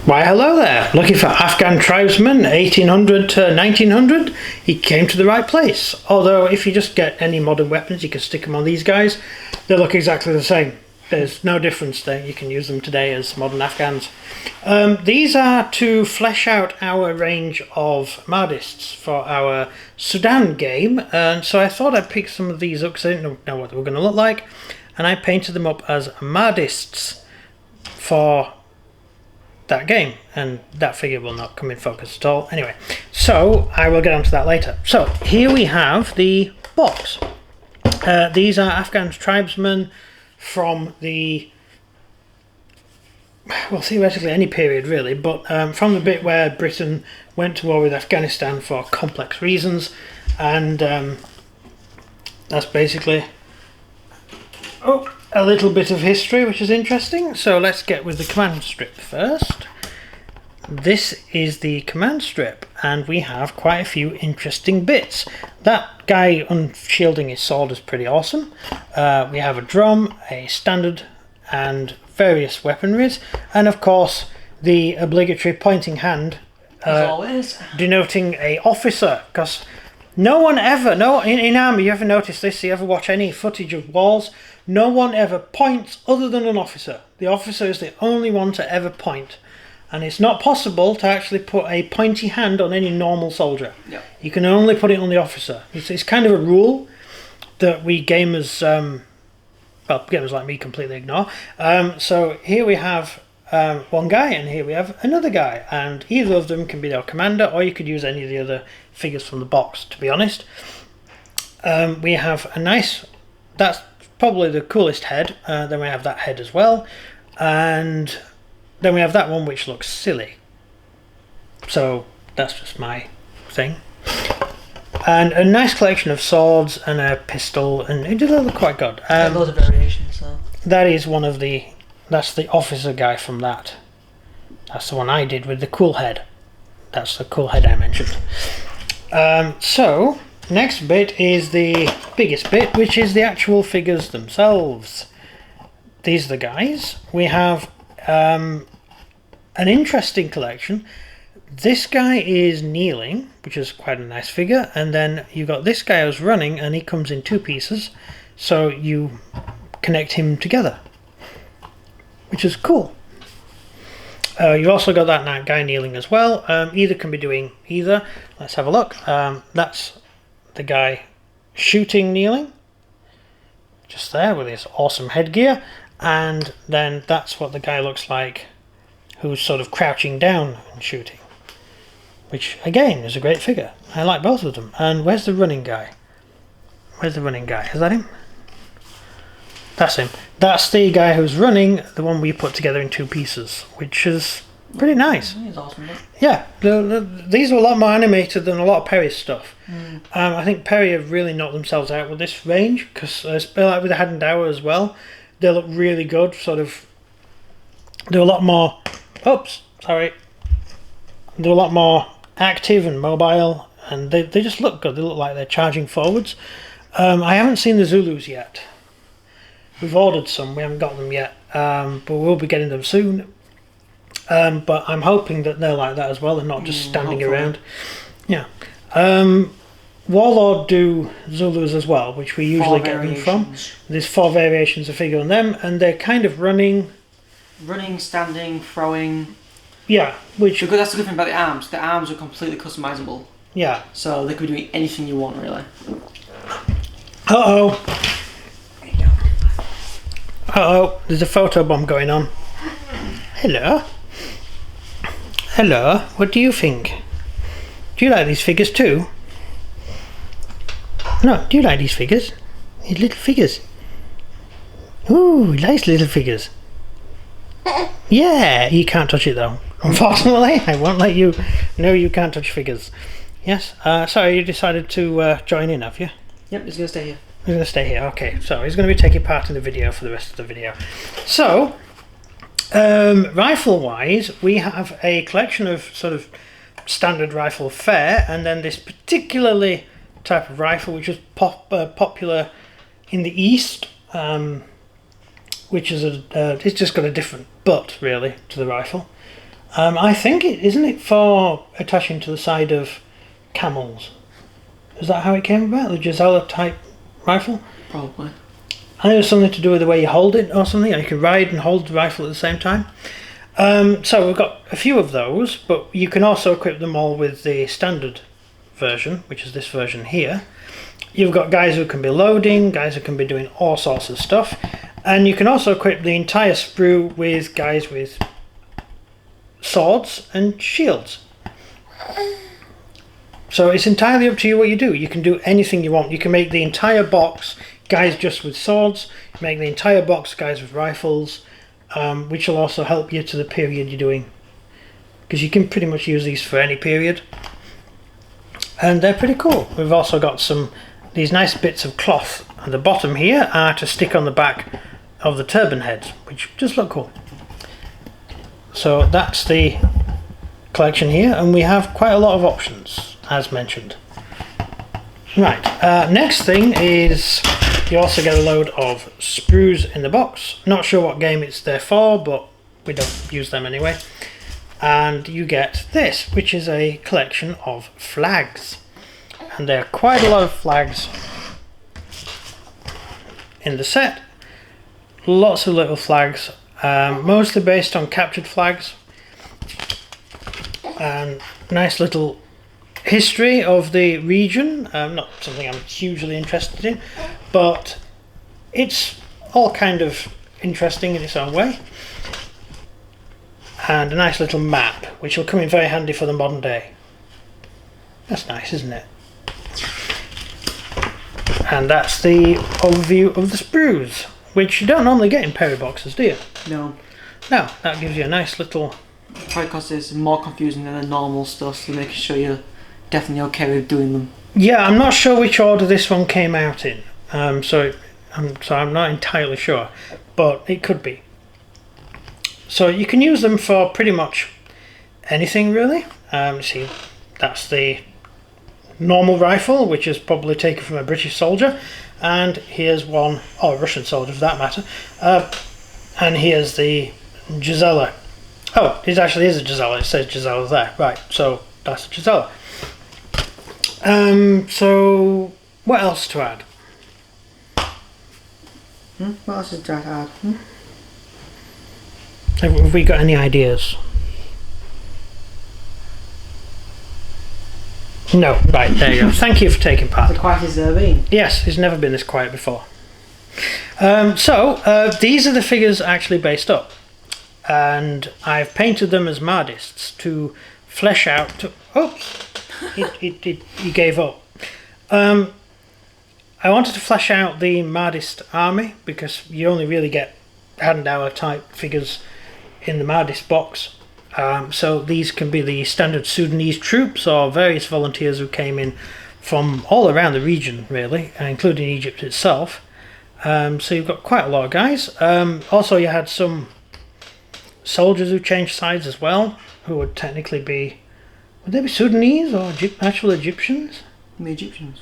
Why hello there, looking for Afghan tribesmen 1800 to 1900? He came to the right place. Although if you just get any modern weapons you can stick them on these guys, they look exactly the same. There's no difference there, you can use them today as modern Afghans. These are to flesh out our range of Mahdists for our Sudan game, and so I thought I'd pick some of these up because I didn't know what they were going to look like, and I painted them up as Mahdists for that game, and that figure will not come in focus at all. Anyway, so I will get onto that later. So here we have the box. These are Afghan tribesmen from the, well, theoretically any period really, but from the bit where Britain went to war with Afghanistan for complex reasons, and that's basically a little bit of history, which is interesting. So let's get with the command strip first. This is the command strip, and we have quite a few interesting bits. That guy unshielding his sword is pretty awesome. We have a drum, a standard, and various weaponries, and of course the obligatory pointing hand, as always, denoting a officer, because no one ever, in army, you ever notice this, you ever watch any footage of wars, no one ever points other than an officer. The officer is the only one to ever point. And it's not possible to actually put a pointy hand on any normal soldier. Yeah. You can only put it on the officer. It's kind of a rule that we gamers, well, gamers like me completely ignore. So here we have one guy, and here we have another guy, and either of them can be their commander, or you could use any of the other figures from the box, to be honest. We have a nice, that's probably the coolest head. Then we have that head as well, and then we have that one which looks silly. So that's just my thing. And a nice collection of swords and a pistol, and it did look quite good. loads of variations. So that is one of the, that's the officer guy from that. That's the one I did with the cool head. That's the cool head I mentioned. So next bit is the biggest bit, which is the actual figures themselves. These are the guys. We have an interesting collection. This guy is kneeling, which is quite a nice figure, and then you've got this guy who's running, and he comes in two pieces, so you connect him together, which is cool. You also got that guy kneeling as well. Either can be doing either. Let's have a look. That's the guy shooting kneeling, just there with his awesome headgear, and then that's what the guy looks like who's sort of crouching down and shooting, which again is a great figure. I like both of them. And where's the running guy? Where's the running guy? Is that him? That's him. That's the guy who's running, the one we put together in two pieces, which is pretty nice. he's awesome. Yeah, these are a lot more animated than a lot of Perry's stuff. I think Perry have really knocked themselves out with this range, because like with the Had Dower as well, they look really good. Sort of, they're a lot more. They're a lot more active and mobile, and they just look good. They look like they're charging forwards. I haven't seen the Zulus yet. We've ordered some, we haven't got them yet, but we'll be getting them soon. But I'm hoping that they're like that as well and not just standing hopefully around. Yeah. Warlord do Zulus as well, which we usually get them from. There's 4 variations of figure on them, and they're kind of running, standing, throwing. Yeah, which, because that's the good thing about the arms. The arms are completely customizable. Yeah. So they could be doing anything you want, really. There's a photo bomb going on. Hello. Hello, what do you think? Do you like these figures too? No, do you like these figures? These little figures. Ooh, nice little figures. Yeah, you can't touch it though. Unfortunately, I won't let you. No, you can't touch figures. Yes, sorry, you decided to join in, have you? Yep, he's going to stay here. He's going to stay here, okay. So he's going to be taking part in the video for the rest of the video. So, rifle-wise, we have a collection of sort of standard rifle fare, and then this particularly type of rifle, which is popular in the East, which is it's just got a different butt, really, to the rifle. I think isn't it for attaching to the side of camels? Is that how it came about? The Gisela type rifle? Probably. I think it was something to do with the way you hold it or something. You can ride and hold the rifle at the same time. So we've got a few of those, but you can also equip them all with the standard version, which is this version here. You've got guys who can be loading, guys who can be doing all sorts of stuff, and you can also equip the entire sprue with guys with swords and shields. So it's entirely up to you what you do. You can do anything you want. You can make the entire box guys just with swords, make the entire box guys with rifles, which will also help you to the period you're doing, because you can pretty much use these for any period, and they're pretty cool. We've also got these nice bits of cloth at the bottom here are to stick on the back of the turban heads, which just look cool. So that's the collection here, and we have quite a lot of options, as mentioned. Right, next thing is you also get a load of sprues in the box. Not sure what game it's there for, but we don't use them anyway. And you get this, which is a collection of flags. And there are quite a lot of flags in the set. Lots of little flags, mostly based on captured flags. And nice little history of the region. Not something I'm hugely interested in, but it's all kind of interesting in its own way. And a nice little map, which will come in very handy for the modern day. That's nice, isn't it? And that's the overview of the sprues, which you don't normally get in Perry boxes, do you? No. No, that gives you a nice little... Probably because it's more confusing than the normal stuff, so making sure you're definitely okay with doing them. Yeah, I'm not sure which order this one came out in, so I'm not entirely sure, but it could be. So you can use them for pretty much anything, really. See, that's the normal rifle, which is probably taken from a British soldier, and here's one, or a Russian soldier for that matter, and here's the Gisela. Oh, it actually is a Gisela, it says Gisela there, right, so that's a Gisela. So what else to add? What else is there to add? Have we got any ideas? No, right, there you go. Thank you for taking part. The quietest it's ever been. Yes, it's never been this quiet before. These are the figures actually based up, and I've painted them as Mahdists to flesh out. He gave up. I wanted to flesh out the Mahdist army because you only really get Hadendower type figures in the Mahdist box. So these can be the standard Sudanese troops or various volunteers who came in from all around the region, really, including Egypt itself. So you've got quite a lot of guys. Also, you had some soldiers who changed sides as well, who would technically be... Would they be Sudanese or actual Egyptians? The Egyptians.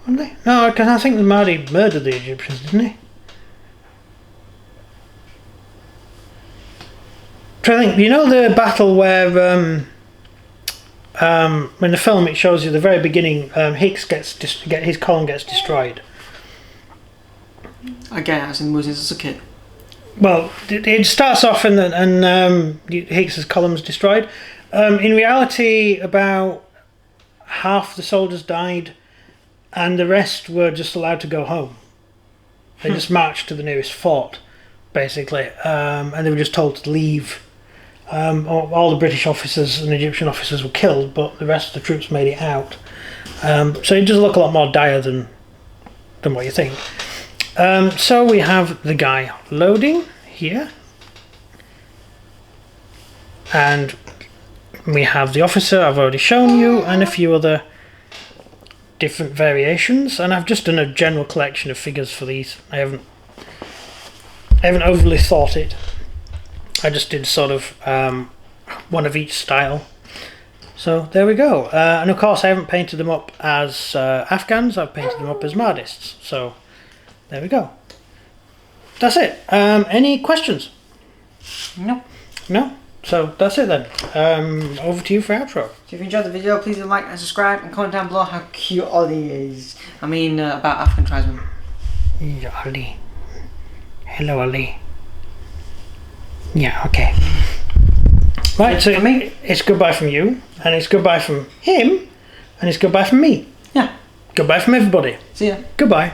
Wouldn't they? No, because I think the Mahdi murdered the Egyptians, didn't he? I think, you know the battle where when the film it shows you the very beginning, Hicks his column gets destroyed. Again, as in movies as a kid. Well, it starts off and Hicks's column's destroyed. In reality, about half the soldiers died, and the rest were just allowed to go home. They just marched to the nearest fort, basically, and they were just told to leave. All the British officers and Egyptian officers were killed, but the rest of the troops made it out. So it does look a lot more dire than what you think. So we have the guy loading here, and we have the officer I've already shown you, and a few other different variations. And I've just done a general collection of figures for these. I haven't overly thought it. I just did sort of one of each style. So there we go. And of course I haven't painted them up as Afghans, I've painted them up as Mahdists. So there we go. That's it. Any questions? No. No? So that's it then. Over to you for outro. So if you enjoyed the video, please like and subscribe and comment down below how cute Ollie is. I mean, about Afghan tribesmen. Yeah, Ollie. Hello, Ollie. Yeah, okay. Right, so For me. it's goodbye from you, and it's goodbye from him, and it's goodbye from me. Yeah. Goodbye from everybody. See ya. Goodbye.